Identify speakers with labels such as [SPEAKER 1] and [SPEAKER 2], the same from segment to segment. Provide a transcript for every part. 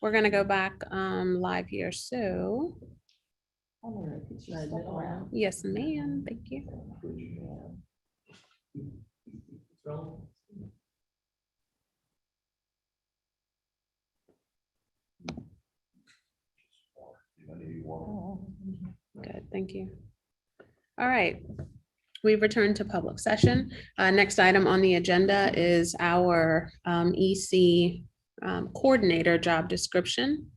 [SPEAKER 1] We're gonna go back live here, so yes, ma'am, thank you. Good, thank you. All right, we've returned to public session. Next item on the agenda is our EC coordinator job description.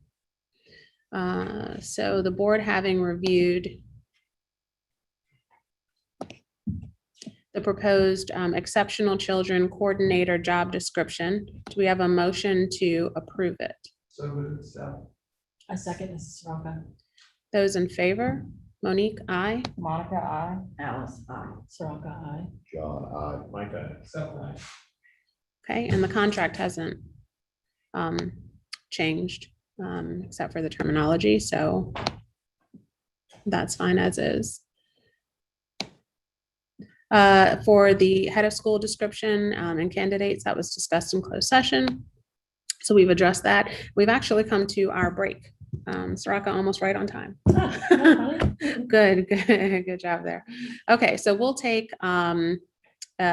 [SPEAKER 1] So the board, having reviewed the proposed exceptional children coordinator job description, do we have a motion to approve it?
[SPEAKER 2] So moved, Sal.
[SPEAKER 3] I second Mrs. Soroka.
[SPEAKER 1] Those in favor? Monique, aye.
[SPEAKER 3] Monica, I. Alice, I. Soroka, I.
[SPEAKER 4] John, I.
[SPEAKER 2] Micah, Sal, aye.
[SPEAKER 1] Okay, and the contract hasn't changed except for the terminology, so that's fine as is. For the head of school description and candidates, that was discussed in closed session. So we've addressed that. We've actually come to our break. Soroka, almost right on time. Good, good job there. Okay, so we'll take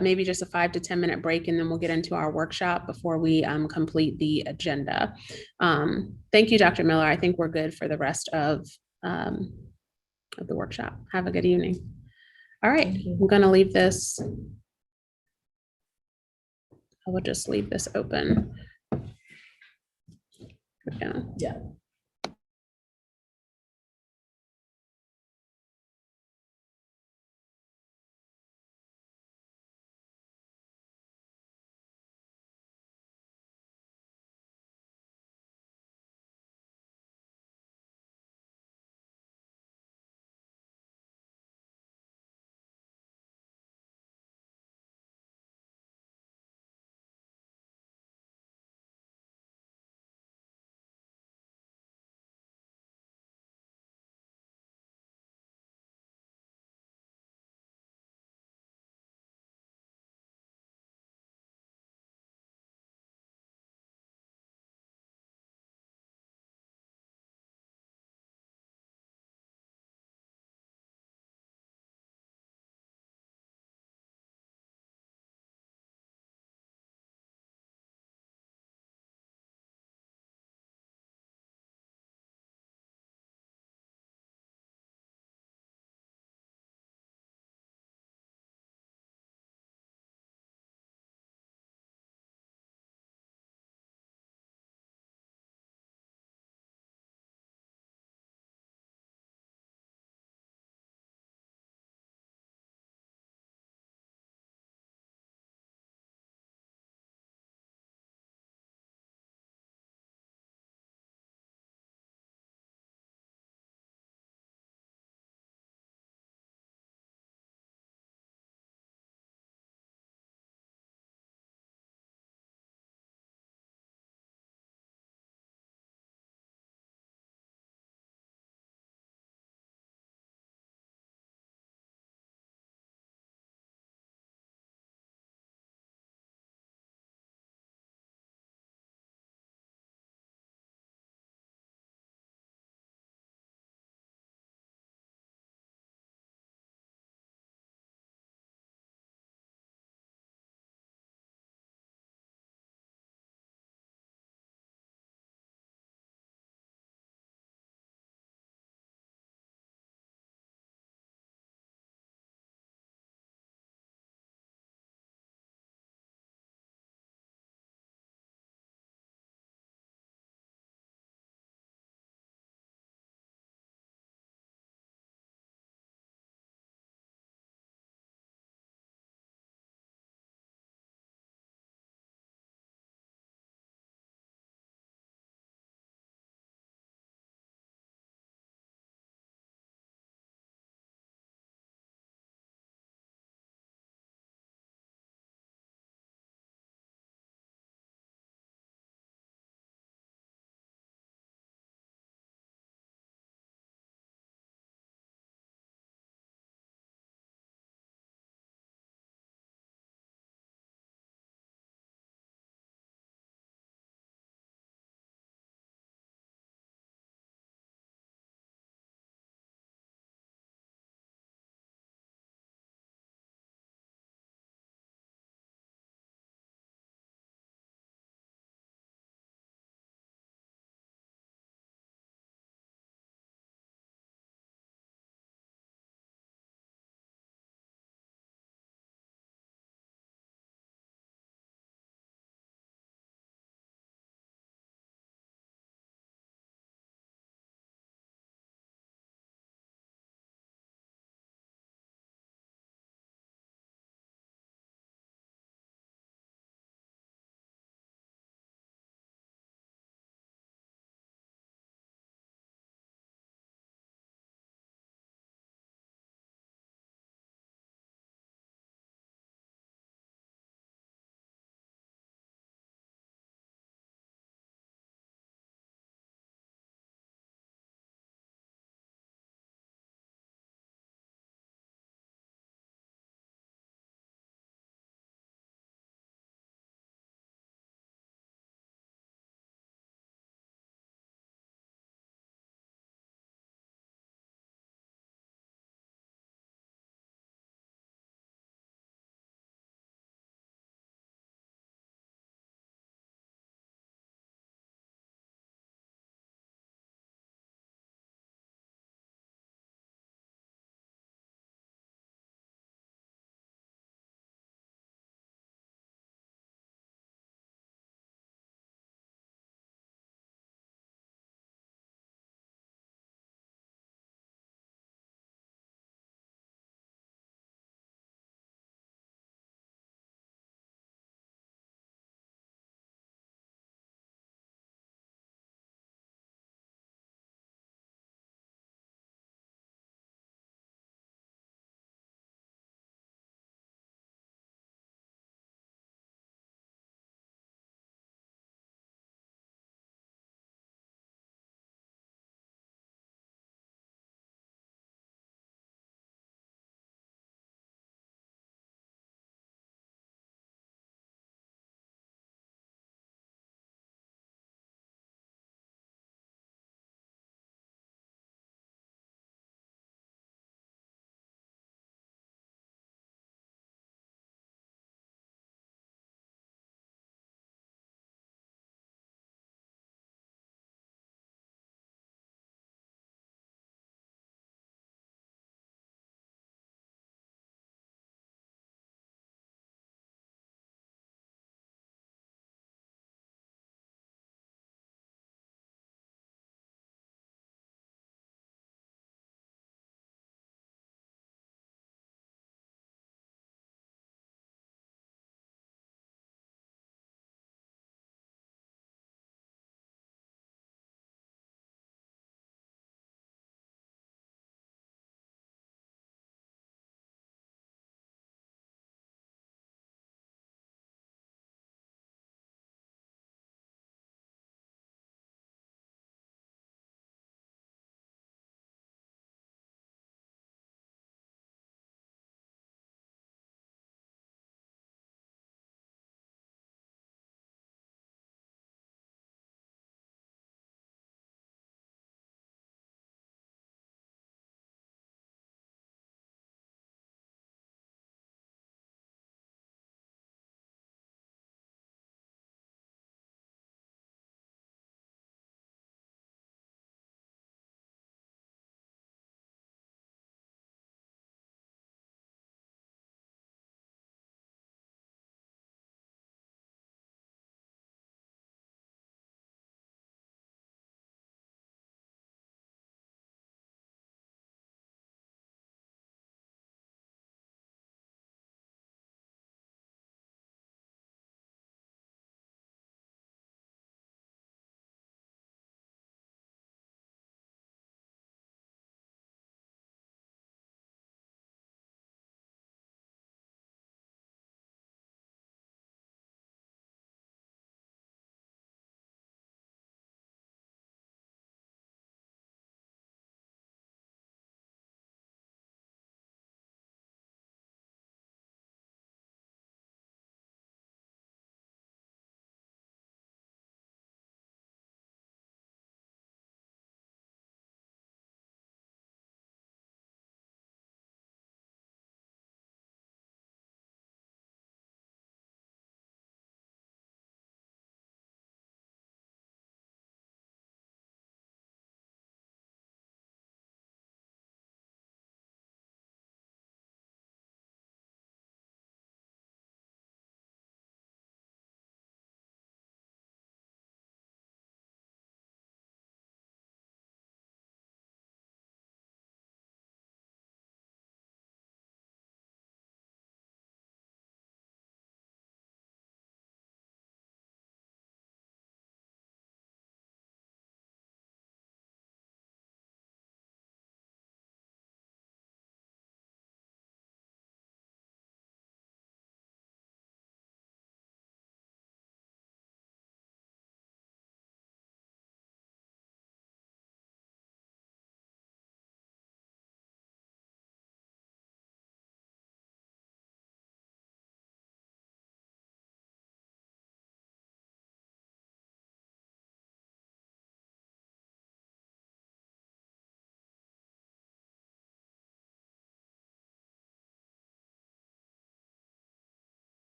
[SPEAKER 1] maybe just a 5 to 10 minute break, and then we'll get into our workshop before we complete the agenda. Thank you, Dr. Miller. I think we're good for the rest of the workshop. Have a good evening. All right, I'm going to leave this. I will just leave this open.
[SPEAKER 3] Yeah.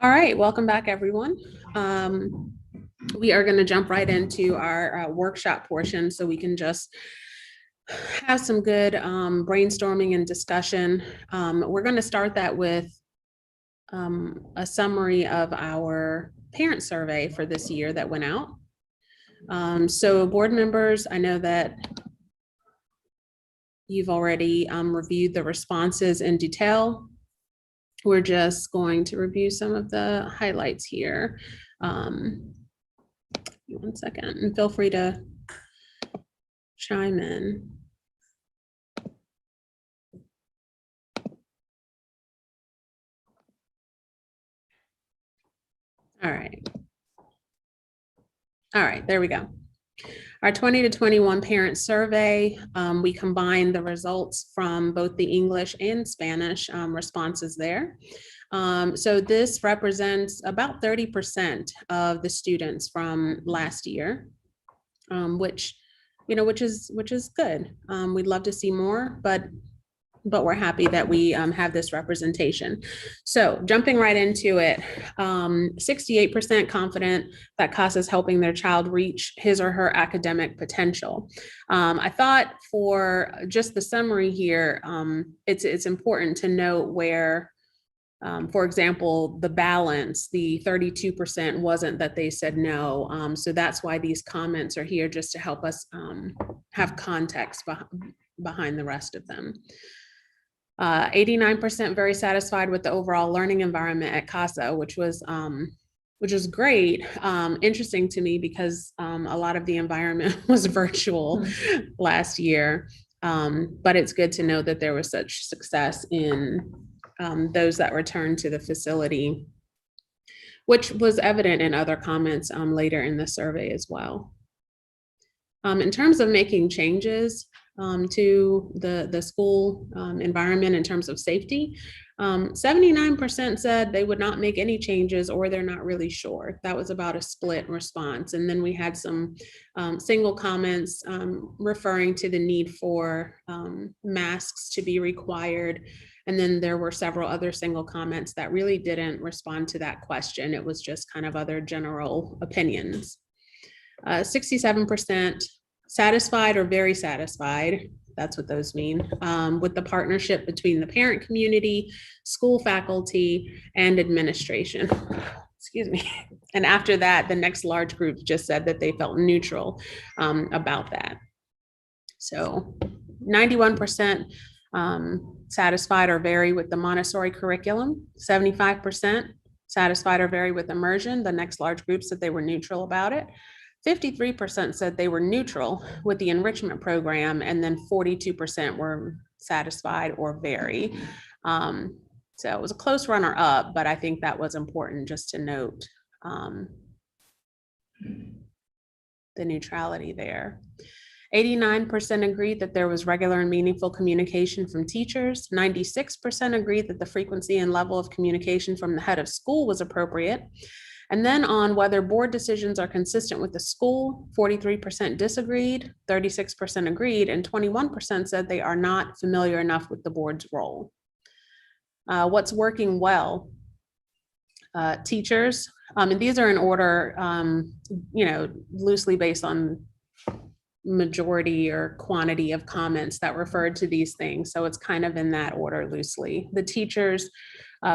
[SPEAKER 1] All right, welcome back, everyone. We are going to jump right into our workshop portion so we can just have some good brainstorming and discussion. We're going to start that with a summary of our parent survey for this year that went out. So board members, I know that you've already reviewed the responses in detail. We're just going to review some of the highlights here. 1 second, and feel free to chime in. All right. All right, there we go. Our 20 to 21 parent survey, we combined the results from both the English and Spanish responses there. So this represents about 30% of the students from last year, which is good. We'd love to see more, but we're happy that we have this representation. So jumping right into it, 68% confident that Casa is helping their child reach his or her academic potential. I thought for just the summary here, it's important to note where, for example, the balance, the 32% wasn't that they said no. So that's why these comments are here, just to help us have context behind the rest of them. 89% very satisfied with the overall learning environment at Casa, which was great. Interesting to me because a lot of the environment was virtual last year. But it's good to know that there was such success in those that returned to the facility, which was evident in other comments later in the survey as well. In terms of making changes to the school environment in terms of safety, 79% said they would not make any changes or they're not really sure. That was about a split response. And then we had some single comments referring to the need for masks to be required. And then there were several other single comments that really didn't respond to that question. It was just kind of other general opinions. 67% satisfied or very satisfied, that's what those mean, with the partnership between the parent community, school faculty, and administration. Excuse me. And after that, the next large group just said that they felt neutral about that. So 91% satisfied or very with the Montessori curriculum, 75% satisfied or very with immersion. The next large group said they were neutral about it. 53% said they were neutral with the enrichment program, and then 42% were satisfied or very. So it was a close runner up, but I think that was important just to note the neutrality there. 89% agreed that there was regular and meaningful communication from teachers. 96% agreed that the frequency and level of communication from the head of school was appropriate. And then on whether board decisions are consistent with the school, 43% disagreed, 36% agreed, and 21% said they are not familiar enough with the board's role. What's working well? Teachers, and these are in order, loosely based on majority or quantity of comments that referred to these things. So it's kind of in that order loosely. The teachers,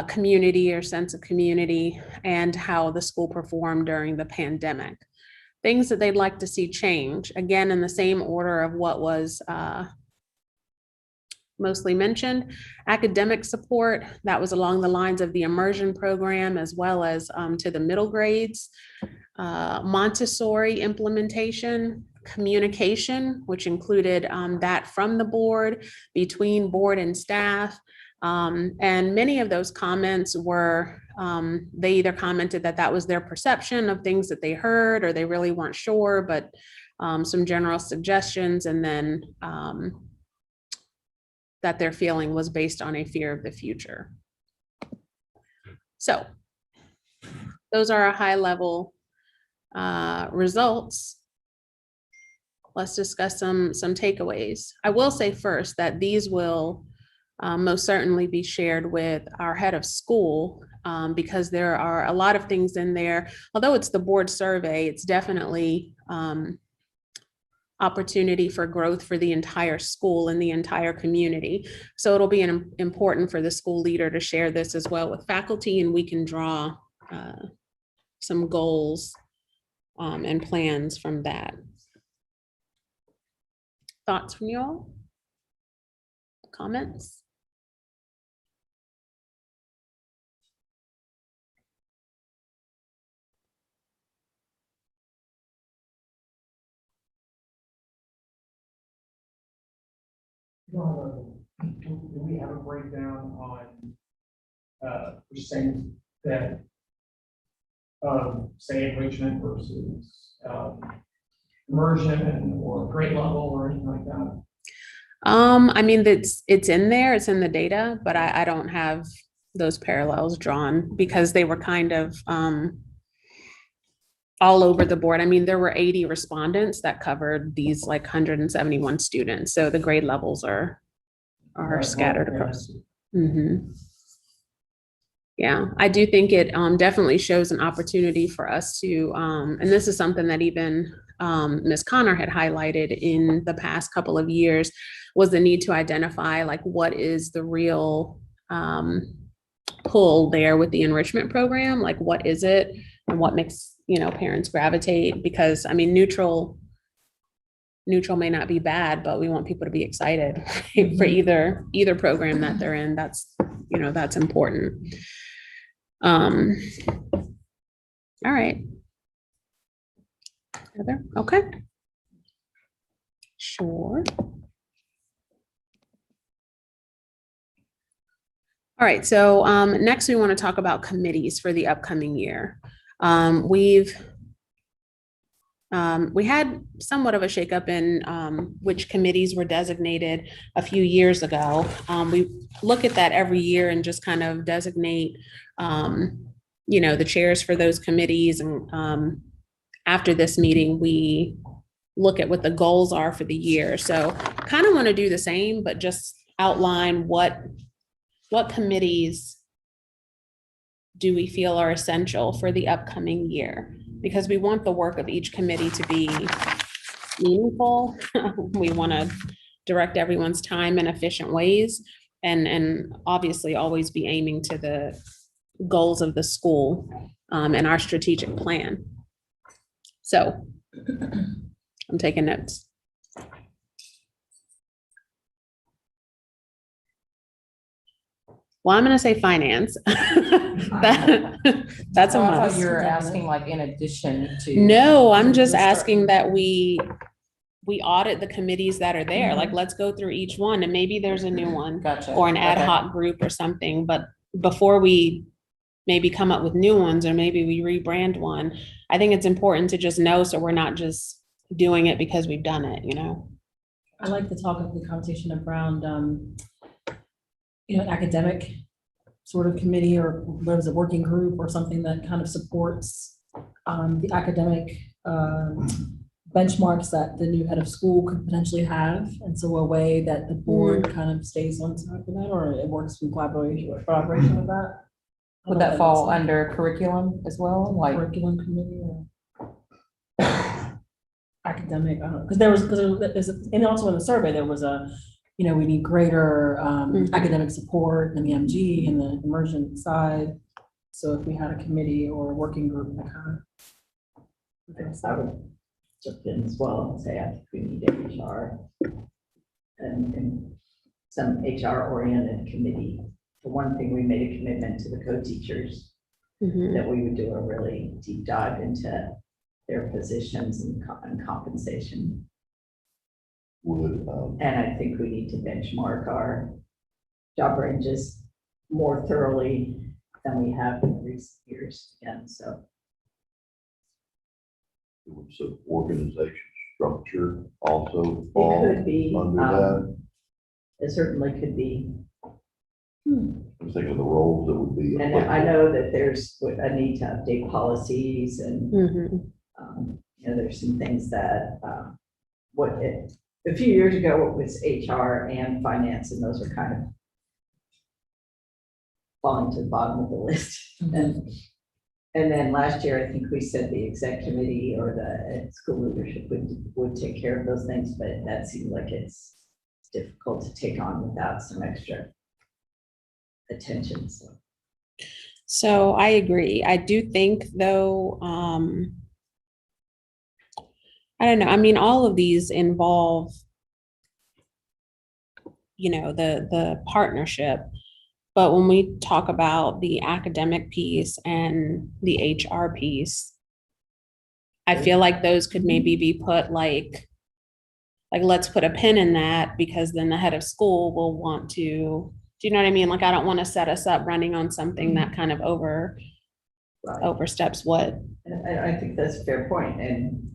[SPEAKER 1] community or sense of community, and how the school performed during the pandemic. Things that they'd like to see change, again, in the same order of what was mostly mentioned. Academic support, that was along the lines of the immersion program as well as to the middle grades. Montessori implementation, communication, which included that from the board, between board and staff. And many of those comments were, they either commented that that was their perception of things that they heard, or they really weren't sure, but some general suggestions, and then that their feeling was based on a fear of the future. So those are our high level results. Let's discuss some takeaways. I will say first that these will most certainly be shared with our head of school because there are a lot of things in there. Although it's the board survey, it's definitely opportunity for growth for the entire school and the entire community. So it'll be important for the school leader to share this as well with faculty, and we can draw some goals and plans from that. Thoughts from you all? Comments?
[SPEAKER 2] Do we have a breakdown on percent that say enrichment versus immersion or grade level or anything like that?
[SPEAKER 1] I mean, it's in there, it's in the data, but I don't have those parallels drawn because they were kind of all over the board. I mean, there were 80 respondents that covered these like 171 students. So the grade levels are scattered across. Yeah, I do think it definitely shows an opportunity for us to, and this is something that even Ms. Connor had highlighted in the past couple of years, was the need to identify like what is the real pull there with the enrichment program, like what is it and what makes, you know, parents gravitate, because I mean, neutral may not be bad, but we want people to be excited for either program that they're in. That's, you know, that's important. All right. Heather, okay. Sure. All right, so next we want to talk about committees for the upcoming year. We had somewhat of a shakeup in which committees were designated a few years ago. We look at that every year and just kind of designate, you know, the chairs for those committees. And after this meeting, we look at what the goals are for the year. So kind of want to do the same, but just outline what committees do we feel are essential for the upcoming year? Because we want the work of each committee to be meaningful. We want to direct everyone's time in efficient ways and obviously always be aiming to the goals of the school and our strategic plan. So I'm taking notes. Well, I'm going to say finance. That's a
[SPEAKER 4] Oh, I thought
[SPEAKER 1] must.
[SPEAKER 4] you were asking like in addition to.
[SPEAKER 1] No, I'm just asking that we audit the committees that are there. Like, let's go through each one and maybe there's a new one
[SPEAKER 4] Gotcha.
[SPEAKER 1] or an ad
[SPEAKER 4] Okay.
[SPEAKER 1] hoc group or something. But before we maybe come up with new ones or maybe we rebrand one, I think it's important to just know so we're not just doing it because we've done it, you know?
[SPEAKER 3] I like the talk of the conversation around, you know, academic sort of committee, or there's a working group or something that kind of supports the academic benchmarks that the new head of school could potentially have. And so a way that the board kind of stays on top of that, or it works in collaboration with that.
[SPEAKER 4] Would that fall under curriculum as well? Like,
[SPEAKER 3] Curriculum committee or academic, I don't know, because there was, and also in the survey, there was a, you know, we need greater academic support in the MG and the immersion side. So if we had a committee or a working group, that kind of.
[SPEAKER 5] I would jump in as well and say, I think we need HR and some HR oriented committee. For one thing, we made a commitment to the co-teachers that we would do a really deep dive into their positions and compensation. And I think we need to benchmark our job ranges more thoroughly than we have in recent years again, so.
[SPEAKER 6] So organization structure also
[SPEAKER 5] It
[SPEAKER 6] fall
[SPEAKER 5] could be,
[SPEAKER 6] under that.
[SPEAKER 5] it certainly could be.
[SPEAKER 6] I'm thinking of the roles that would be.
[SPEAKER 5] And I know that there's a need to update policies and, you know, there's some things that, a few years ago, it was HR and finance, and those are kind of falling to the bottom of the list. And then last year, I think we said the exec committee or the school leadership would take care of those things, but that seems like it's difficult to take on without some extra attention, so.
[SPEAKER 1] So I agree. I do think though, I don't know, I mean, all of these involve, the partnership. But when we talk about the academic piece and the HR piece, I feel like those could maybe be put like let's put a pin in that, because then the head of school will want to, do you know what I mean? Like, I don't want to set us up running on something that kind of
[SPEAKER 5] Right.
[SPEAKER 1] oversteps what.
[SPEAKER 5] And I think that's a fair point, and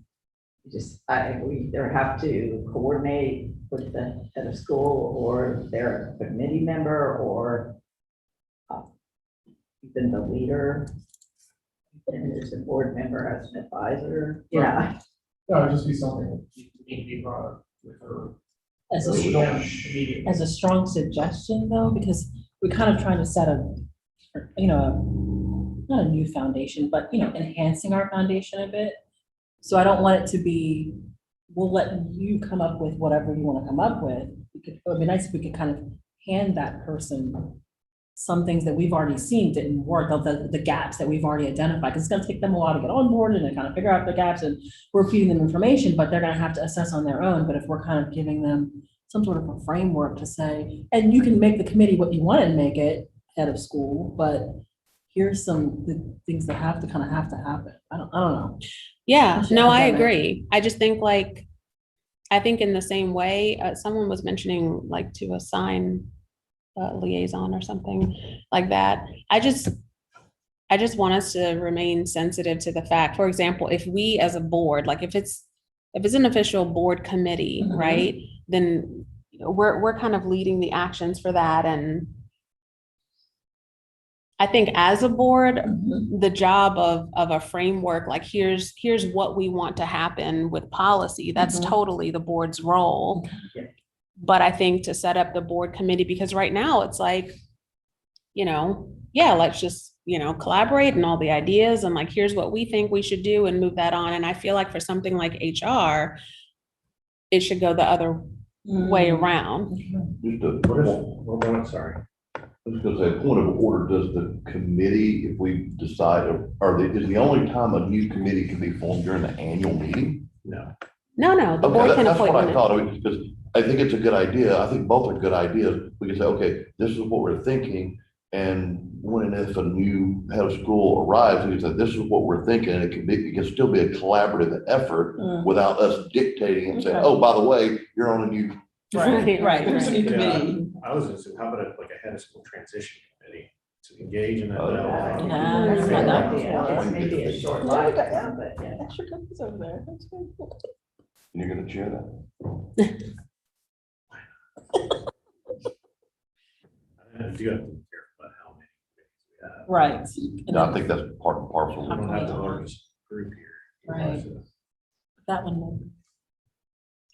[SPEAKER 5] we either have to coordinate with the head of school, or their committee member, or even the leader, and there's a board member as an advisor, yeah.
[SPEAKER 2] That would just be something that need to be brought up with her.
[SPEAKER 3] As
[SPEAKER 2] So we
[SPEAKER 3] a,
[SPEAKER 2] don't immediately.
[SPEAKER 3] as a strong suggestion though, because we're kind of trying to set not a new foundation, but, enhancing our foundation a bit. So I don't want it to be, we'll let you come up with whatever you want to come up with. It would be nice if we could kind of hand that person some things that we've already seen didn't work, the gaps that we've already identified, because it's gonna take them a while to get on board and to kind of figure out the gaps, and we're feeding them information, but they're gonna have to assess on their own. But if we're kind of giving them some sort of a framework to say, and you can make the committee what you want to make it, head of school, but here's the things that have to happen. I don't know.
[SPEAKER 1] Yeah,
[SPEAKER 3] Especially
[SPEAKER 1] no, I
[SPEAKER 3] academic.
[SPEAKER 1] agree. I just think I think in the same way, someone was mentioning like to assign a liaison or something like that. I just want us to remain sensitive to the fact, for example, if we as a board, like if it's an official board committee,
[SPEAKER 3] Mhm.
[SPEAKER 1] right? Then we're kind of leading the actions for that. And I think as a board,
[SPEAKER 3] Mhm.
[SPEAKER 1] the job of a framework, like here's what we want to happen with policy, that's
[SPEAKER 3] Mhm.
[SPEAKER 1] totally the board's role.
[SPEAKER 5] Yeah.
[SPEAKER 1] But I think to set up the board committee, because right now it's like, yeah, let's just, collaborate and all the ideas and like, here's what we think we should do and move that on. And I feel like for something like HR, it should go the other way around.
[SPEAKER 6] Just a,
[SPEAKER 2] Sorry.
[SPEAKER 6] I was gonna say, point of order, does the committee, if we decide, is the only time a new committee can be formed during the annual meeting?
[SPEAKER 2] No.
[SPEAKER 1] No, the
[SPEAKER 6] Okay,
[SPEAKER 1] board can
[SPEAKER 6] that's
[SPEAKER 1] appoint
[SPEAKER 6] what I
[SPEAKER 1] one.
[SPEAKER 6] thought, because I think it's a good idea. I think both are good ideas. We can say, okay, this is what we're thinking. And when and if a new head of school arrives, we can say, this is what we're thinking, and it can still be a collaborative effort
[SPEAKER 3] Mm.
[SPEAKER 6] without us dictating and saying,
[SPEAKER 3] Okay.
[SPEAKER 6] oh, by the way, you're on a new.
[SPEAKER 3] Right, there's a new
[SPEAKER 2] Yeah.
[SPEAKER 3] committee.
[SPEAKER 2] I was gonna say, how about a head of school transition committee to engage in that
[SPEAKER 6] Oh,
[SPEAKER 2] dialogue?
[SPEAKER 3] Yeah.
[SPEAKER 5] That's a good
[SPEAKER 3] Yeah.
[SPEAKER 5] idea. It's maybe a short life, but yeah.
[SPEAKER 3] Extra cookies over there. That's good.
[SPEAKER 6] You're gonna chair that?
[SPEAKER 2] I do have to be careful about how many committees we have.
[SPEAKER 3] Right.
[SPEAKER 6] No, I think that's part and parcel.
[SPEAKER 2] We don't have the largest group here.
[SPEAKER 3] Right. That one,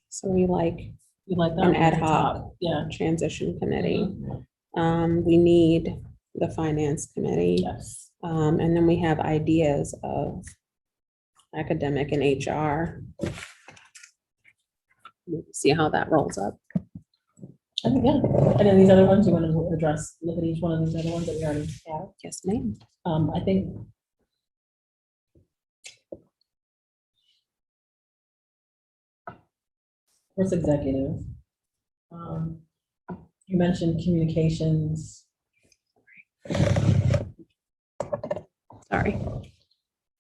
[SPEAKER 1] So we like
[SPEAKER 3] we like that.
[SPEAKER 1] an
[SPEAKER 3] one
[SPEAKER 1] ad
[SPEAKER 3] at the
[SPEAKER 1] hoc
[SPEAKER 3] top. Yeah.
[SPEAKER 1] transition committee. We need the finance committee.
[SPEAKER 3] Yes.
[SPEAKER 1] And then we have ideas of academic and HR. See how that rolls up.
[SPEAKER 3] I think, yeah. And then these other ones, you want to address, look at each one of these other ones that we already have.
[SPEAKER 1] Yes, ma'am.
[SPEAKER 3] I think. First executive. You mentioned communications,
[SPEAKER 1] Sorry.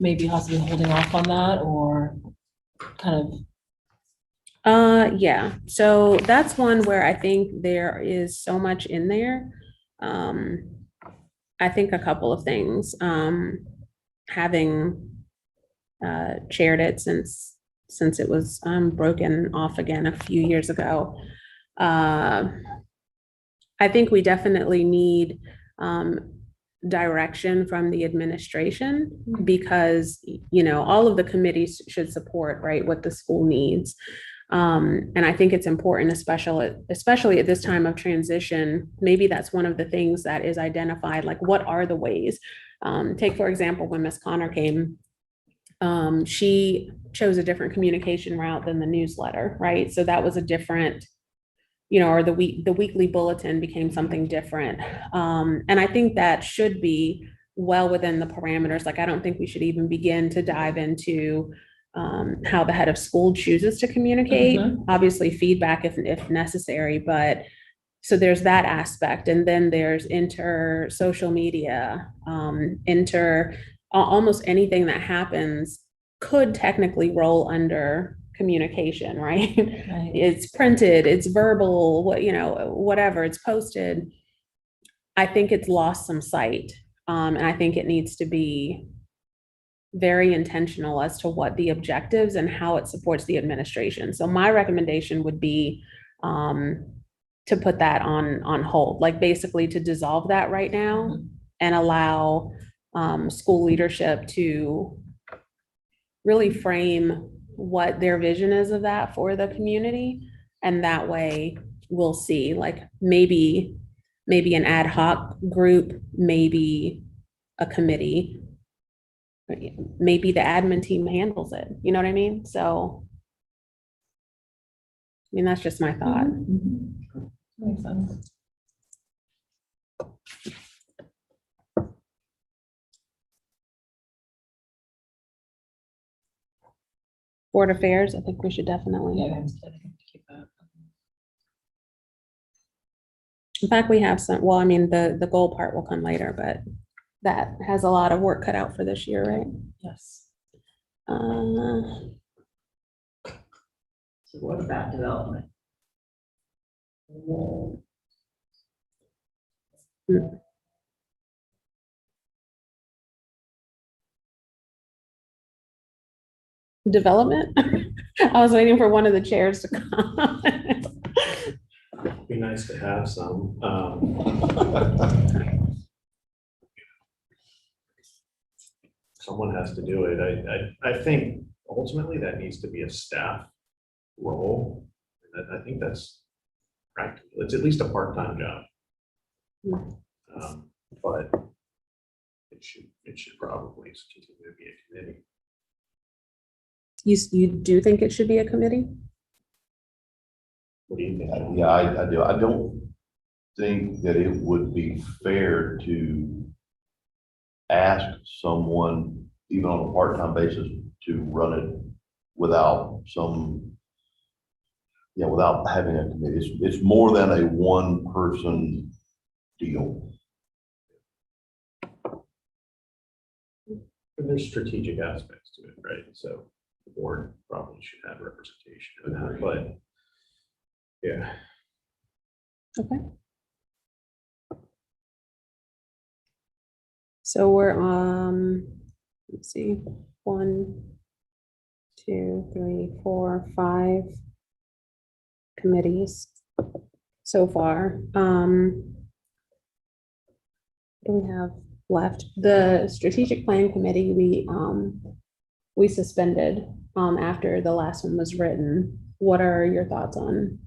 [SPEAKER 3] maybe possibly holding off on that, or kind of,
[SPEAKER 1] Yeah, so that's one where I think there is so much in there. I think a couple of things, having chaired it since it was broken off again a few years ago. I think we definitely need direction from the administration, because all of the committees should support, right, what the school needs. And I think it's important, especially at this time of transition, maybe that's one of the things that is identified, like what are the ways? Take, for example, when Miss Connor came, she chose a different communication route than the newsletter, right? So that was a different, or the weekly bulletin became something different. And I think that should be well within the parameters. Like, I don't think we should even begin to dive into how the head of school chooses to communicate. Obviously, feedback if necessary, but so there's that aspect. And then there's social media, almost anything that happens could technically roll under communication, right?
[SPEAKER 3] Right.
[SPEAKER 1] It's printed, it's verbal, whatever, it's posted. I think it's lost some sight. And I think it needs to be very intentional as to what the objectives and how it supports the administration. So my recommendation would be to put that on hold, like basically to dissolve that right now and allow school leadership to really frame what their vision is of that for the community. And that way we'll see, like maybe an ad hoc group, maybe a committee, maybe the admin team handles it. You know what I mean? So, I mean, that's just my thought.
[SPEAKER 3] Makes sense.
[SPEAKER 1] Board Affairs, I think we should definitely.
[SPEAKER 3] Yeah, I think we have to keep that.
[SPEAKER 1] In fact, we have some, well, I mean, the goal part will come later, but that has a lot of work cut out for this year, right?
[SPEAKER 3] Yes.
[SPEAKER 5] So what about development?
[SPEAKER 1] Development? I was waiting for one of the chairs to come.
[SPEAKER 2] Be nice to have some. Someone has to do it. I think ultimately that needs to be a staff role. I think that's practical. It's at least a part-time job. But it should probably continue to be a committee.
[SPEAKER 1] You do think it should be a committee?
[SPEAKER 2] What do you think?
[SPEAKER 6] Yeah, I do. I don't think that it would be fair to ask someone, even on a part-time basis, to run it without without having a committee. It's more than a one-person deal.
[SPEAKER 2] And there's strategic aspects to it, right? So the board probably should have representation in that, but yeah.
[SPEAKER 1] Okay. So we're let's see, 1, 2, 3, 4, 5 committees so far. What do we have left? The strategic plan committee, we suspended after the last one was written. What are your thoughts on?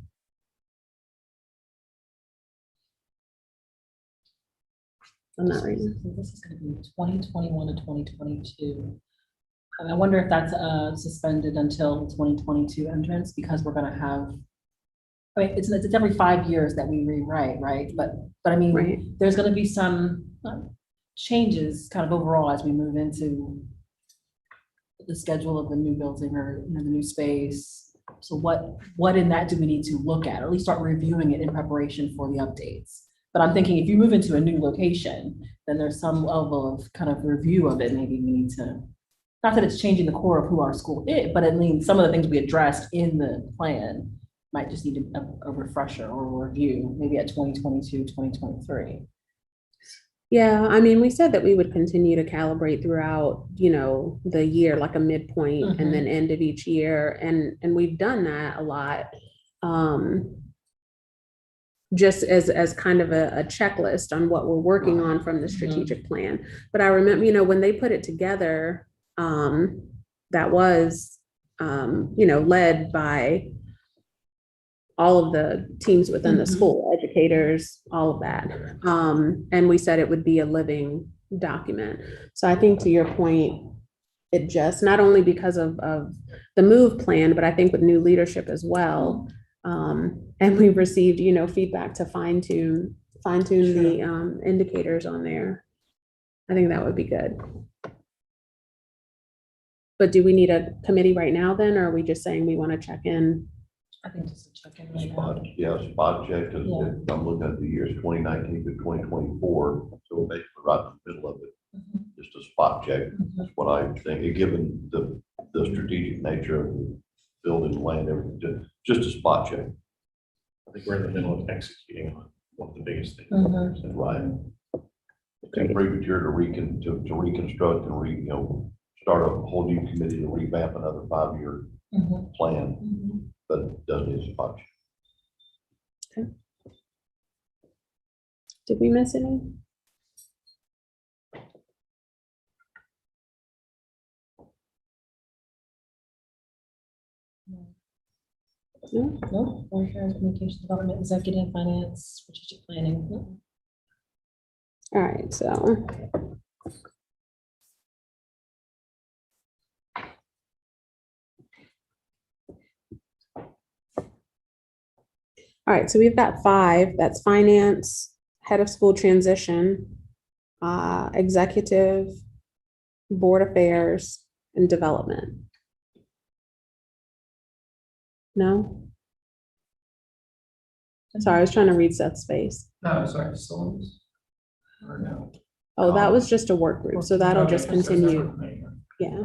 [SPEAKER 1] I'm not reading.
[SPEAKER 3] This is gonna be 2021 to 2022. And I wonder if that's suspended until 2022 entrance, because we're gonna have, I mean, it's every 5 years that we rewrite, right? But I mean,
[SPEAKER 1] Right.
[SPEAKER 3] there's gonna be some changes kind of overall as we move into the schedule of the new building or, the new space. So what in that do we need to look at, or at least start reviewing it in preparation for the updates? But I'm thinking if you move into a new location, then there's some level of kind of review of it. Maybe we need to, not that it's changing the core of who our school is, but it means some of the things we addressed in the plan might just need a refresher or a review, maybe at 2022, 2023.
[SPEAKER 1] Yeah, I mean, we said that we would continue to calibrate throughout, the year, like a midpoint and then end of each year. And we've done that a lot. Just as kind of a checklist on what we're working on from the strategic plan. But I remember, when they put it together, that was, led by all of the teams within the
[SPEAKER 3] Mhm.
[SPEAKER 1] school, educators, all of that. And we said it would be a living document. So I think to your point, it just, not only because of the move plan, but I think with new leadership as well. And we've received, feedback to fine tune the indicators on there. I think that would be good. But do we need a committee right now then, or are we just saying we want to check in?
[SPEAKER 3] I think just a check in right now.
[SPEAKER 6] Spot check, because
[SPEAKER 3] Yeah.
[SPEAKER 6] I'm looking at the years 2019 to 2024, so we're basically right in the middle of it.
[SPEAKER 3] Mhm.
[SPEAKER 6] Just a spot check,
[SPEAKER 3] Mhm.
[SPEAKER 6] that's what I think, given the strategic nature of the building, land, everything, just a spot check.
[SPEAKER 2] I think we're in the middle of executing on one of the biggest things.
[SPEAKER 3] Mhm.
[SPEAKER 6] Right. It's too
[SPEAKER 1] Great.
[SPEAKER 6] premature to reconstruct and start a whole new committee to revamp another 5-year
[SPEAKER 3] Mhm.
[SPEAKER 6] plan,
[SPEAKER 3] Mhm.
[SPEAKER 6] but it does need a spot check.
[SPEAKER 1] Did we miss any? No?
[SPEAKER 3] No, Warfare, communication development, executive, finance, strategic planning. No.
[SPEAKER 1] All right, so. All right, so we've got 5, that's finance, head of school transition, executive, board affairs, and development. No? Sorry, I was trying to read Seth's face.
[SPEAKER 7] No, sorry, facilities? Or no?
[SPEAKER 1] Oh, that was just a work group, so that'll just continue. Yeah.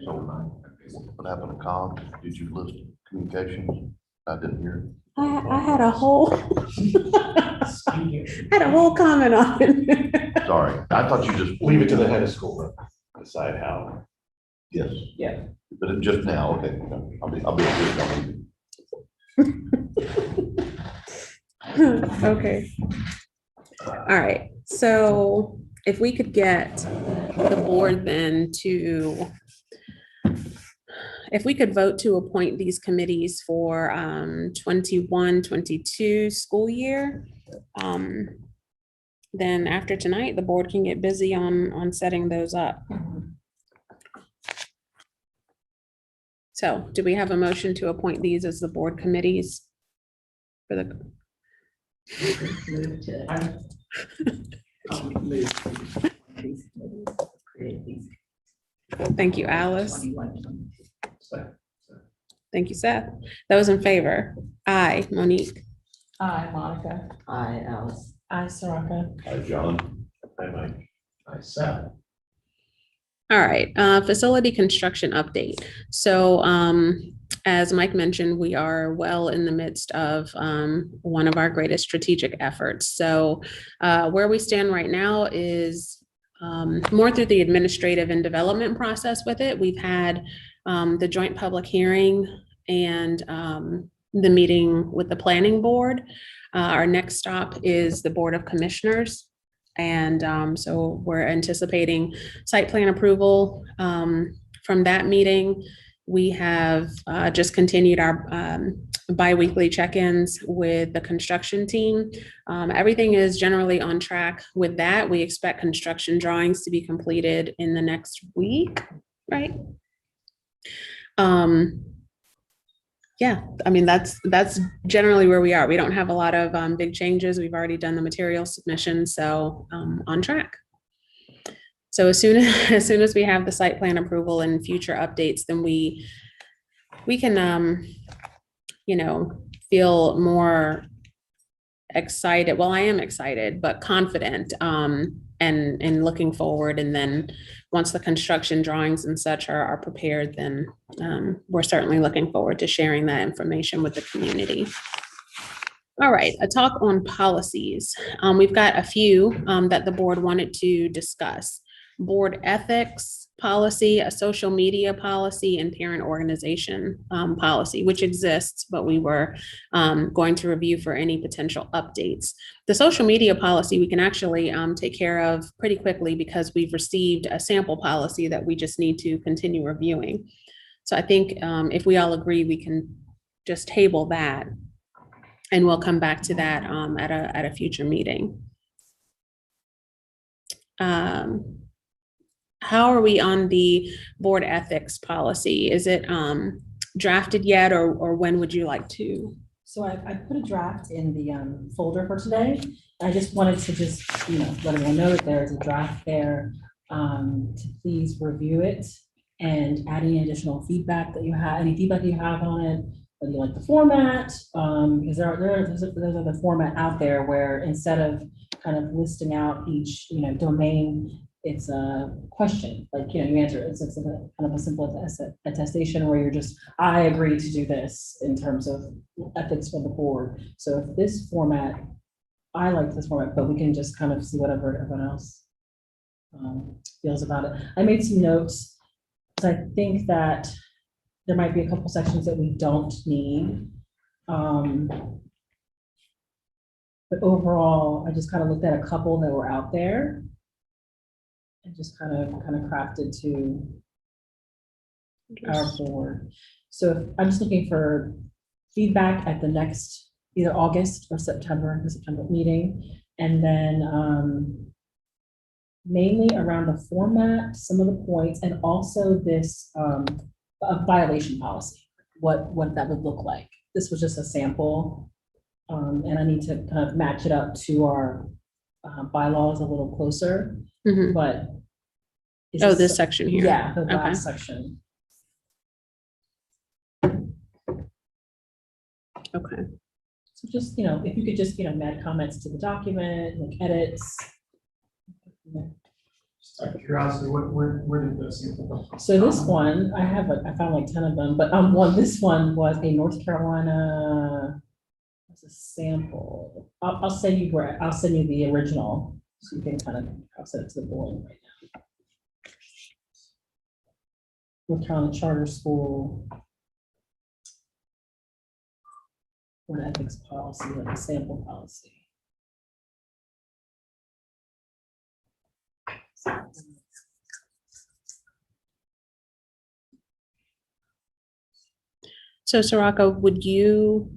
[SPEAKER 6] What happened to comms? Did you list communications? I didn't hear.
[SPEAKER 1] I had a whole,
[SPEAKER 7] Speaking.
[SPEAKER 1] had a whole comment on it.
[SPEAKER 6] Sorry, I thought you just.
[SPEAKER 2] Leave it to the head of school to decide how.
[SPEAKER 6] Yes.
[SPEAKER 7] Yeah.
[SPEAKER 6] But it just now, okay. I'll be.
[SPEAKER 1] Okay. All right, so if we could get the board then to, if we could vote to appoint these committees for 21-22 school year, then after tonight, the board can get busy on setting those up. So do we have a motion to appoint these as the board committees? For the,
[SPEAKER 5] Move to, move to these committees, create these.
[SPEAKER 1] thank you, Alice.
[SPEAKER 5] 21, 22.
[SPEAKER 1] Thank you, Seth. Those in favor? Aye, Monique.
[SPEAKER 4] Hi, Monica.
[SPEAKER 5] Aye, Alice.
[SPEAKER 3] I, Saraka.
[SPEAKER 6] Hi, John.
[SPEAKER 2] Hi, Mike.
[SPEAKER 7] I said.
[SPEAKER 1] All right, facility construction update. So as Mike mentioned, we are well in the midst of one of our greatest strategic efforts. So where we stand right now is more through the administrative and development process with it. We've had the joint public hearing and the meeting with the planning board. Our next stop is the Board of Commissioners. And so we're anticipating site plan approval from that meeting. We have just continued our biweekly check-ins with the construction team. Everything is generally on track with that. We expect construction drawings to be completed in the next week, right? Yeah, I mean, that's generally where we are. We don't have a lot of big changes. We've already done the material submission, so on track. So as soon as we have the site plan approval and future updates, then we can feel more excited. Well, I am excited, but confident and looking forward. And then once the construction drawings and such are prepared, then we're certainly looking forward to sharing that information with the community. All right, a talk on policies. We've got a few that the board wanted to discuss. Board ethics policy, a social media policy, and parent organization policy, which exists, but we were going to review for any potential updates. The social media policy we can actually take care of pretty quickly because we've received a sample policy that we just need to continue reviewing. So I think if we all agree, we can just table that And we'll come back to that at a future meeting. How are we on the board ethics policy? Is it drafted yet, or when would you like to?
[SPEAKER 3] So I put a draft in the folder for today. I just wanted to let everyone know that there is a draft there, to please review it and add any additional feedback that you have, any feedback you have on it, whether you like the format, because there's a format out there where instead of kind of listing out each, domain, it's a question, like, you answer it. It's a kind of a simple attestation where you're just, I agree to do this in terms of ethics for the board. So if this format, I like this format, but we can just kind of see whatever everyone else feels about it. I made some notes, because I think that there might be a couple sections that we don't need. But overall, I just kind of looked at a couple that were out there and just kind of crafted to our board. So I'm just looking for feedback at the next either August or September meeting. And then mainly around the format, some of the points, and also this a violation policy, what that would look like. This was just a sample. And I need to kind of match it up to our bylaws a little closer,
[SPEAKER 1] Mhm.
[SPEAKER 3] but.
[SPEAKER 1] Oh, this section here.
[SPEAKER 3] Yeah, the
[SPEAKER 1] Okay.
[SPEAKER 3] last section.
[SPEAKER 1] Okay.
[SPEAKER 3] So just, if you could just, add comments to the document, like edits.
[SPEAKER 7] Just out of curiosity, where did this?
[SPEAKER 3] So this one, I found like 10 of them, but this one was a North Carolina, it's a sample. I'll send you the original, so you can kind of, I'll send it to the board right now. North Carolina Charter School. Board ethics policy, like a sample policy.
[SPEAKER 1] So Saraka, would you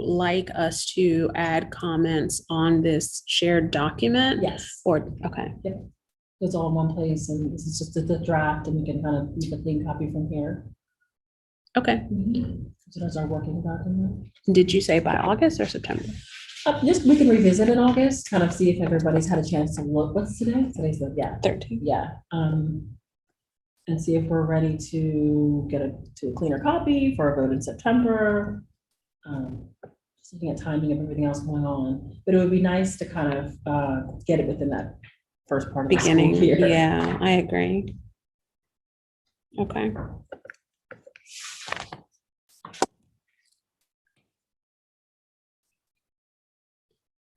[SPEAKER 1] like us to add comments on this shared document?
[SPEAKER 3] Yes,
[SPEAKER 1] Or, okay,
[SPEAKER 3] it's all in one place, and this is just the draft, and we can kind of make a clean copy from here.
[SPEAKER 1] okay.
[SPEAKER 3] So that's our working document.
[SPEAKER 1] Did you say by August or September?
[SPEAKER 3] Just, we can revisit in August, kind of see if everybody's had a chance to look. What's today? Today's the, yeah,
[SPEAKER 1] 13.
[SPEAKER 3] yeah. And see if we're ready to get to a cleaner copy for a vote in September. Just looking at timing of everything else going on, but it would be nice to kind of get it within that first part of the school
[SPEAKER 1] Beginning,
[SPEAKER 3] year.
[SPEAKER 1] yeah, I agree. Okay.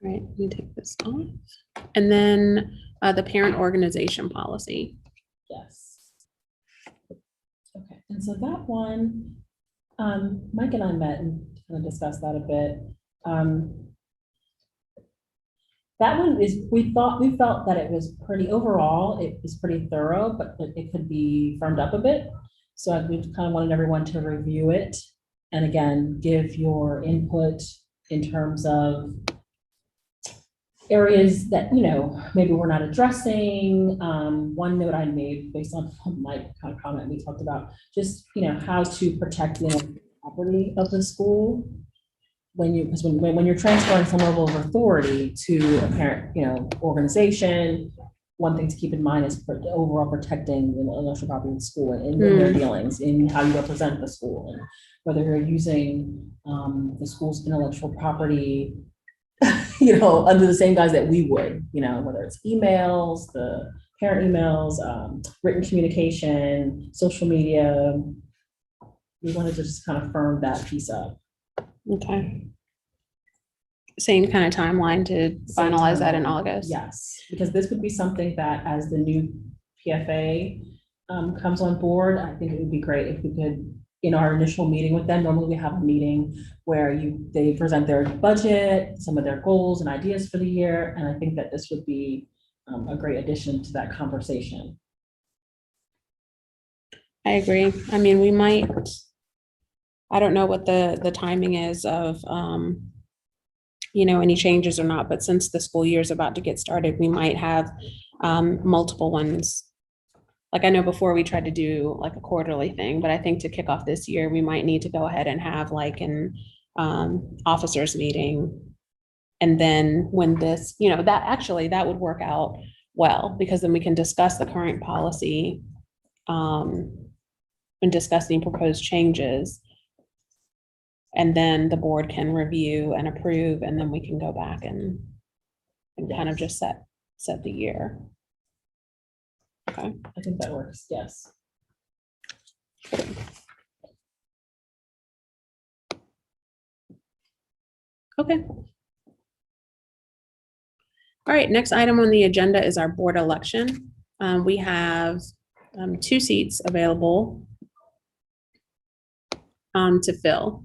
[SPEAKER 1] All right, let me take this off. And then the parent organization policy.
[SPEAKER 3] Yes. Okay, and so that one, Mike and I met and kind of discussed that a bit. That one is, we felt that it was pretty, overall, it was pretty thorough, but it could be firmed up a bit. So we kind of wanted everyone to review it. And again, give your input in terms of areas that, maybe we're not addressing. One note I made based on my kind of comment we talked about, just, how to protect the property of the school. When you're transferring some level of authority to a parent, organization, one thing to keep in mind is for overall protecting the intellectual property of the school and in their dealings, in how you represent the school, and whether you're using the school's intellectual property, under the same guise that we would, whether it's emails, the parent emails, written communication, social media. We wanted to just kind of firm that piece up.
[SPEAKER 1] Okay. Same kind of timeline to
[SPEAKER 3] Same
[SPEAKER 1] finalize that in
[SPEAKER 3] timeline.
[SPEAKER 1] August?
[SPEAKER 3] Yes, because this would be something that as the new PFA comes on board, I think it would be great if we could, in our initial meeting with them, normally we have a meeting where they present their budget, some of their goals and ideas for the year, and I think that this would be a great addition to that conversation.
[SPEAKER 1] I agree. I mean, we might I don't know what the timing is of, any changes or not, but since the school year is about to get started, we might have multiple ones. Like I know before we tried to do like a quarterly thing, but I think to kick off this year, we might need to go ahead and have like an officers meeting. And then when this, that would work out well, because then we can discuss the current policy and discuss the proposed changes. And then the board can review and approve, and then we can go back and kind of just set the year. Okay.
[SPEAKER 3] I think that works, yes.
[SPEAKER 1] Okay. All right, next item on the agenda is our board election. We have 2 seats available to fill.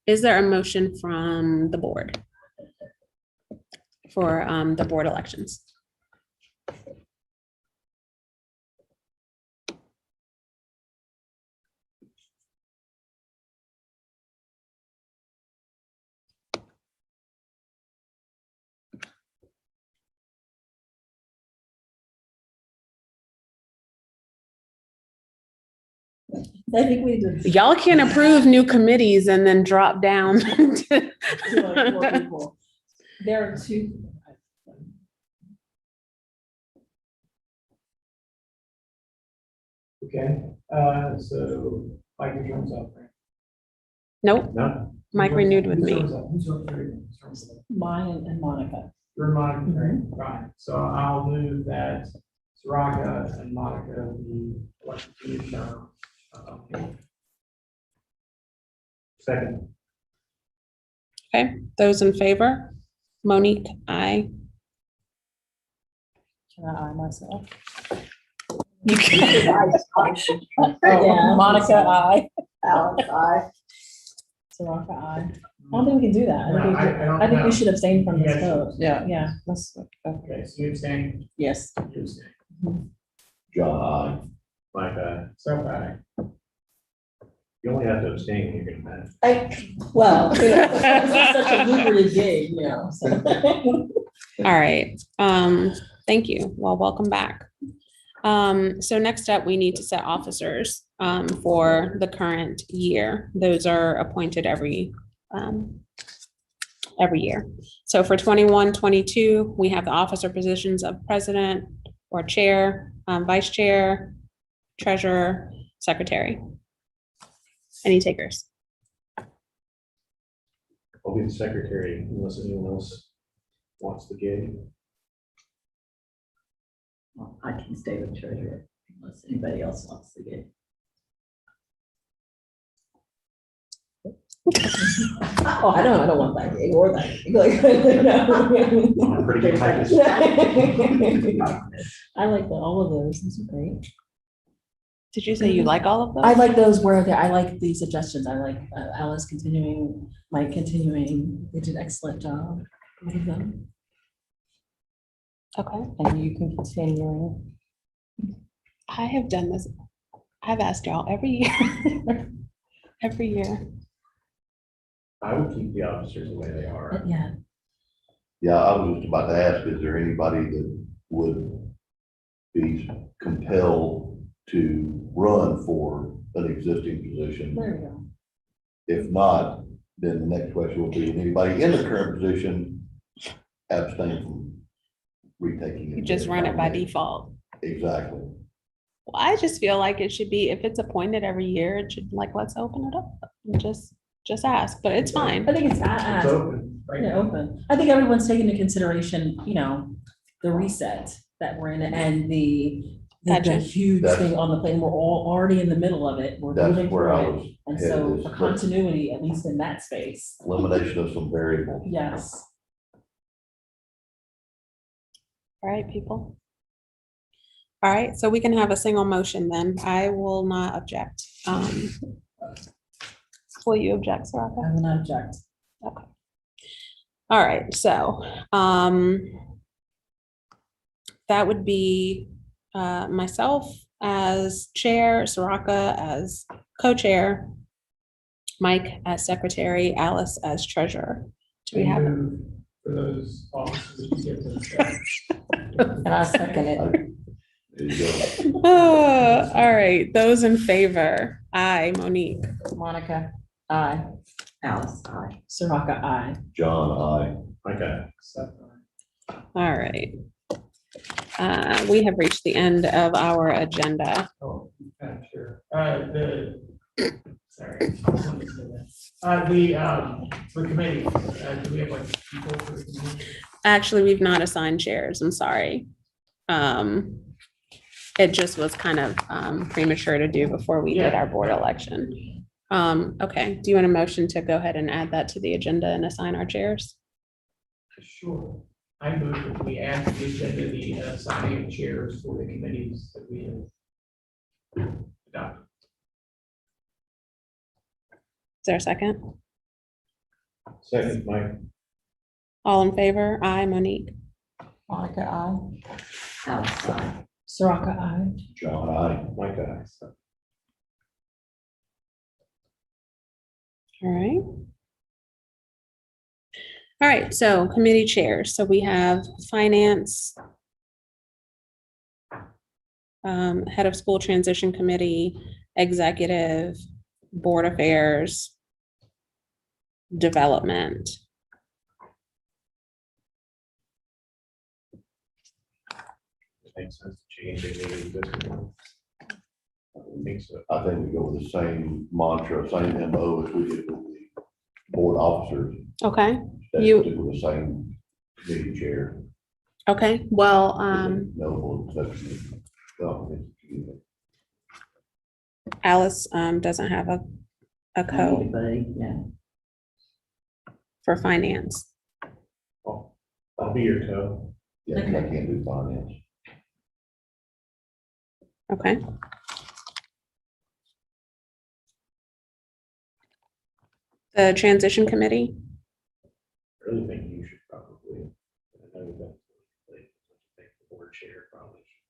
[SPEAKER 1] Is there a motion from the board for the board elections?
[SPEAKER 3] I think we did.
[SPEAKER 1] Y'all can't approve new committees and then drop down.
[SPEAKER 3] to like 4 people. There are 2.
[SPEAKER 7] Okay, so Mike, your term's up, right?
[SPEAKER 1] Nope,
[SPEAKER 2] No,
[SPEAKER 1] Mike renewed with
[SPEAKER 7] Whose
[SPEAKER 1] me.
[SPEAKER 7] term's up? Who's up for you? Whose term's up?
[SPEAKER 3] Mine and Monica.
[SPEAKER 7] You're Monica, right? So I'll move that Soraka and Monica be elected to the term.
[SPEAKER 2] second,
[SPEAKER 1] Okay, those in favor? Monique, aye.
[SPEAKER 4] Can I myself?
[SPEAKER 1] You can.
[SPEAKER 3] Yeah.
[SPEAKER 4] Monica, I.
[SPEAKER 5] Alex, I.
[SPEAKER 3] Soraka, I don't think we can do that.
[SPEAKER 7] don't
[SPEAKER 3] I think we
[SPEAKER 7] know.
[SPEAKER 3] should abstain from this
[SPEAKER 7] You guys
[SPEAKER 3] vote.
[SPEAKER 4] Yeah.
[SPEAKER 3] Yeah,
[SPEAKER 7] Okay, so you abstain,
[SPEAKER 3] yes.
[SPEAKER 7] you abstain.
[SPEAKER 6] John,
[SPEAKER 2] Mike,
[SPEAKER 7] So I.
[SPEAKER 2] you only have to abstain when you're gonna match.
[SPEAKER 3] Well, it's such a lucrative gig, so.
[SPEAKER 1] All right, thank you. Well, welcome back. So next up, we need to set officers for the current year. Those are appointed every year. So for 21-22, we have the officer positions of president or chair, vice chair, treasurer, secretary. Any takers?
[SPEAKER 2] I'll be the secretary unless anyone else wants the gig.
[SPEAKER 5] Well, I can stay with treasurer unless anybody else wants to get.
[SPEAKER 3] Oh, I don't want that gig or that gig. Like,
[SPEAKER 2] I'm a pretty good typist.
[SPEAKER 3] I like all of those. These are great.
[SPEAKER 1] Did you say you like all of those?
[SPEAKER 3] I like those where I like the suggestions. I like Alice continuing, Mike continuing. They did an excellent job. All of them.
[SPEAKER 1] Okay,
[SPEAKER 4] And you can continue.
[SPEAKER 1] I have done this. I've asked y'all every year. Every year.
[SPEAKER 2] I would keep the officers the way they are.
[SPEAKER 3] Yeah.
[SPEAKER 6] yeah, I was just about to ask, is there anybody that would be compelled to run for an existing position?
[SPEAKER 3] There we go.
[SPEAKER 6] If not, then the next question will be, anybody in the current position abstain from retaking?
[SPEAKER 1] You just run it by default.
[SPEAKER 6] Exactly.
[SPEAKER 1] Well, I just feel like it should be, if it's appointed every year, it should let's open it up. And just ask, but it's fine.
[SPEAKER 3] I think it's
[SPEAKER 7] It's open, right?
[SPEAKER 3] yeah, open. I think everyone's taking into consideration, the reset that we're in and the
[SPEAKER 1] Gotcha.
[SPEAKER 3] huge
[SPEAKER 6] That's-
[SPEAKER 3] thing on the plane. We're all already in the middle of it. We're
[SPEAKER 6] That's
[SPEAKER 3] moving
[SPEAKER 6] where I
[SPEAKER 3] through it.
[SPEAKER 6] was
[SPEAKER 3] And
[SPEAKER 6] headed,
[SPEAKER 3] so
[SPEAKER 6] is
[SPEAKER 3] for continuity, at least in that space,
[SPEAKER 6] elimination of some variables.
[SPEAKER 3] yes.
[SPEAKER 1] All right, people. All right, so we can have a single motion then. I will not object. Will you object, Soraka?
[SPEAKER 3] I will not object.
[SPEAKER 1] Okay. All right, so that would be myself as chair, Soraka as co-chair, Mike as secretary, Alice as treasurer. Do we have it?
[SPEAKER 7] Move for those officers to get those jobs.
[SPEAKER 4] And I second it.
[SPEAKER 6] There you go.
[SPEAKER 1] All right, those in favor? Aye, Monique.
[SPEAKER 4] Monica, aye.
[SPEAKER 5] Alice, aye.
[SPEAKER 3] Soroka, I.
[SPEAKER 6] John,
[SPEAKER 2] Okay.
[SPEAKER 7] Except,
[SPEAKER 1] All right. We have reached the end of our agenda.
[SPEAKER 7] oh, sure. Sorry. I was gonna say that. For committee, do we have like people for the committee?
[SPEAKER 1] Actually, we've not assigned chairs. I'm sorry. It just was kind of premature to do before we did our board election. Okay, do you want a motion to go ahead and add that to the agenda and assign our chairs?
[SPEAKER 7] Sure. I move that we add to the agenda the assigning of chairs for the committees that we have adopted.
[SPEAKER 1] Is there a second?
[SPEAKER 2] Second, Mike.
[SPEAKER 1] All in favor? Aye, Monique.
[SPEAKER 4] Monica, aye.
[SPEAKER 5] Alice, aye.
[SPEAKER 3] Soroka, I.
[SPEAKER 6] John, I.
[SPEAKER 2] Mike, aye.
[SPEAKER 1] All right. All right, so committee chairs. So we have finance, head of school transition committee, executive, board affairs, development.
[SPEAKER 2] Makes sense to change it, maybe existing one. I think so.
[SPEAKER 6] I think we go with the same mantra, same MO as we did with the board officers.
[SPEAKER 1] Okay,
[SPEAKER 6] Stick
[SPEAKER 1] You-
[SPEAKER 6] with the same committee chair.
[SPEAKER 1] okay, well,
[SPEAKER 6] Notable exception.
[SPEAKER 1] Alice doesn't have a code
[SPEAKER 5] Anybody, yeah.
[SPEAKER 1] for finance.
[SPEAKER 2] I'll be your co.
[SPEAKER 6] Yeah, I can't do finance.
[SPEAKER 1] Okay. The transition committee,
[SPEAKER 2] I really think you should probably, I know that, like, I think the board chair probably should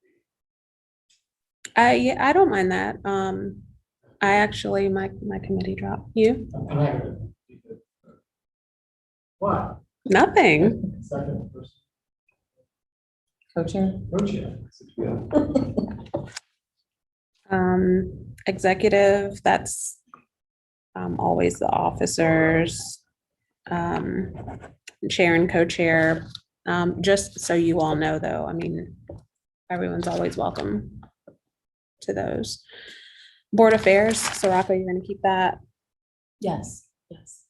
[SPEAKER 2] be.
[SPEAKER 1] yeah, I don't mind that. I actually, my committee dropped. You?
[SPEAKER 7] I'm happy to do that. What?
[SPEAKER 1] Nothing.
[SPEAKER 7] Second person,
[SPEAKER 4] Co-chair,
[SPEAKER 7] co-chair.
[SPEAKER 1] Executive, that's always the officers, chair and co-chair. Just so you all know, though, I mean, everyone's always welcome to those. Board affairs, Soroka, you're gonna keep that.
[SPEAKER 3] Yes, yes.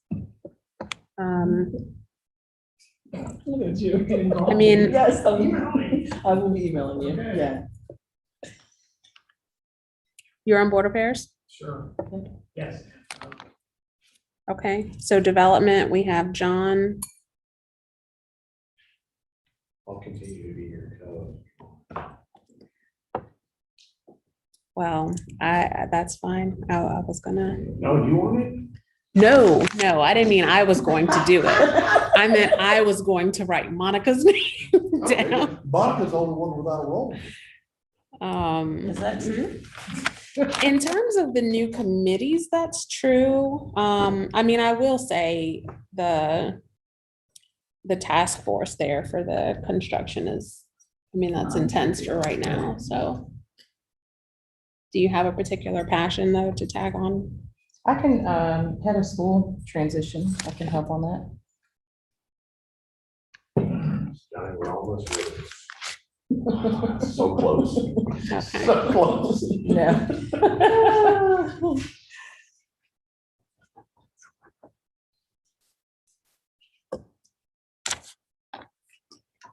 [SPEAKER 7] Look at you.
[SPEAKER 1] I mean-
[SPEAKER 3] Yes,
[SPEAKER 7] Email me.
[SPEAKER 3] I will be emailing you,
[SPEAKER 7] Okay.
[SPEAKER 3] yeah.
[SPEAKER 1] You're on board affairs?
[SPEAKER 7] Sure. Yes.
[SPEAKER 1] Okay, so development, we have John.
[SPEAKER 2] I'll continue to be your co.
[SPEAKER 1] Well, that's fine. I was gonna,
[SPEAKER 2] No, you want it?
[SPEAKER 1] no, I didn't mean I was going to do it. I meant I was going to write Monica's name down.
[SPEAKER 6] Monica's the only one without a role.
[SPEAKER 3] Is that true?
[SPEAKER 1] In terms of the new committees, that's true. I mean, I will say the task force there for the construction is, I mean, that's intense for right now, so. Do you have a particular passion, though, to tag on?
[SPEAKER 4] I can, head of school transition, I can help on that.
[SPEAKER 2] Johnny, we're almost ready.
[SPEAKER 6] So close.
[SPEAKER 1] Okay.
[SPEAKER 6] So close.
[SPEAKER 4] Yeah.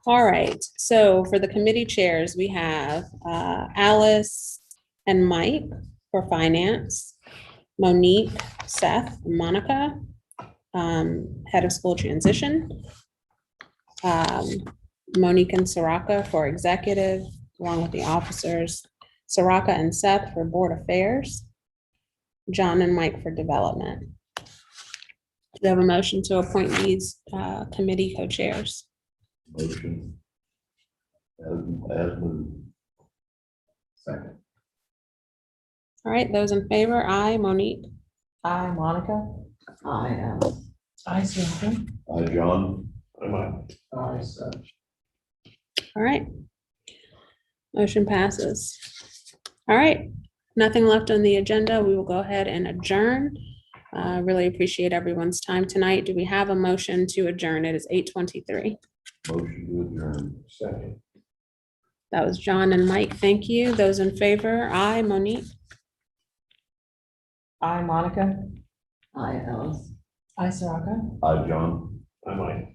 [SPEAKER 1] All right, so for the committee chairs, we have Alice and Mike for finance, Monique, Seth, Monica, head of school transition, Monique and Soroka for executive, along with the officers, Soroka and Seth for board affairs, John and Mike for development. Do you have a motion to appoint these committee co-chairs?
[SPEAKER 6] Motion. As moved.
[SPEAKER 7] Second.
[SPEAKER 1] All right, those in favor, aye, Monique,
[SPEAKER 4] Monica.
[SPEAKER 5] Aye, Alice.
[SPEAKER 3] I see.
[SPEAKER 6] John,
[SPEAKER 2] I might.
[SPEAKER 7] So
[SPEAKER 1] All right. Motion passes. All right, nothing left on the agenda. We will go ahead and adjourn. Really appreciate everyone's time tonight. Do we have a motion to adjourn? It is 8:23.
[SPEAKER 6] motion to adjourn.
[SPEAKER 2] Second.
[SPEAKER 1] That was John and Mike. Thank you. Those in favor? Aye, Monique.
[SPEAKER 4] Monica.
[SPEAKER 5] Aye, Alice.
[SPEAKER 3] I, Saraka.
[SPEAKER 6] John.
[SPEAKER 2] I might.